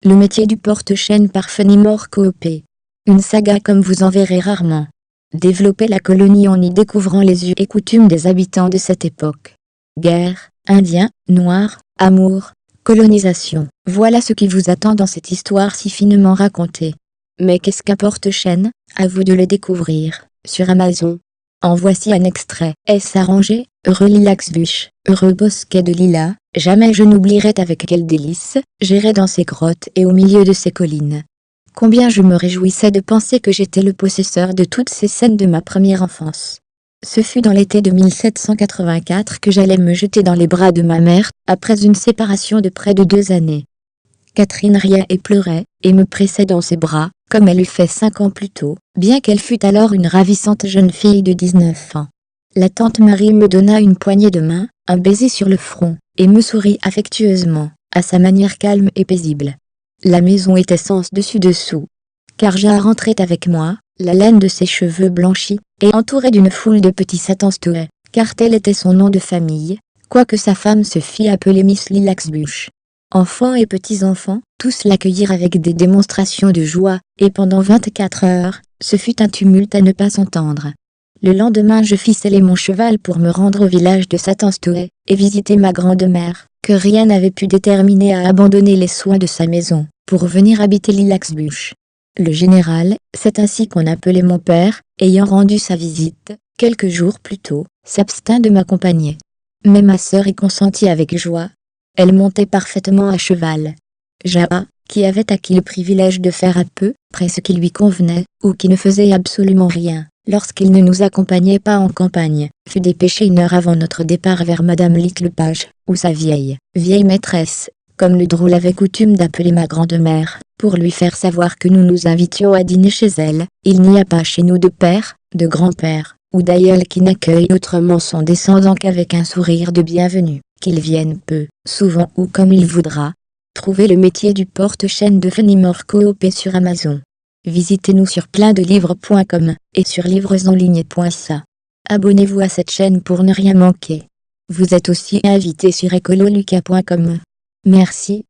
Le métier du porte-chaîne par Fenimore Cooper. Une saga comme vous en verrez rarement. Développer la colonie en y découvrant les us et coutumes des habitants de cette époque. Guerre, Indiens, Noirs, amour, colonisation. Voilà ce qui vous attend dans cette histoire si finement racontée. Mais qu'est-ce qu'un porte-chaîne? À vous de le découvrir, sur Amazon. En voici un extrait. Est-ce arrangé? Heureux lilax-bush, heureux bosquet de lilas, jamais je n'oublierai avec quel délice j'irai dans ces grottes et au milieu de ces collines. Combien je me réjouissais de penser que j'étais le possesseur de toutes ces scènes de ma première enfance. Ce fut dans l'été de 1784 que j'allais me jeter dans les bras de ma mère, après une séparation de près de 2 années. Catherine riait et pleurait, et me pressait dans ses bras, comme elle eût fait 5 ans plus tôt, bien qu'elle fût alors une ravissante jeune fille de 19 ans. La tante Marie me donna une poignée de main, un baiser sur le front, et me sourit affectueusement, à sa manière calme et paisible. La maison était sens dessus-dessous. Karja rentrait avec moi, la laine de ses cheveux blanchis, et entourée d'une foule de petits satans stouets, car tel était son nom de famille, quoique sa femme se fît appeler Miss Lilax-Bush. Enfants et petits-enfants, tous l'accueillirent avec des démonstrations de joie, et pendant 24 heures, ce fut un tumulte à ne pas s'entendre. Le lendemain je fis seller mon cheval pour me rendre au village de Satanstouet, et visiter ma grand-mère, que rien n'avait pu déterminer à abandonner les soins de sa maison, pour venir habiter Lilax-Bush. Le général, c'est ainsi qu'on appelait mon père, ayant rendu sa visite, quelques jours plus tôt, s'abstint de m'accompagner. Mais ma sœur y consentit avec joie. Elle montait parfaitement à cheval. Jaa, qui avait acquis le privilège de faire à peu près ce qui lui convenait, ou qui ne faisait absolument rien, lorsqu'il ne nous accompagnait pas en campagne, fut dépêché 1 heure avant notre départ vers Madame Littlepage, ou sa vieille maîtresse, comme le drôle avait coutume d'appeler ma grand-mère, pour lui faire savoir que nous nous invitions à dîner chez elle. Il n'y a pas chez nous de père, de grand-père, ou d'aïeul qui n'accueille autrement son descendant qu'avec un sourire de bienvenue, qu'il vienne peu, souvent ou comme il voudra. Trouvez le métier du porte-chaîne de Fenimore Cooper sur Amazon. Visitez-nous sur pleinddelivres.com et sur livresenligne.ca. Abonnez-vous à cette chaîne pour ne rien manquer. Vous êtes aussi invité sur ecololuca.com. Merci.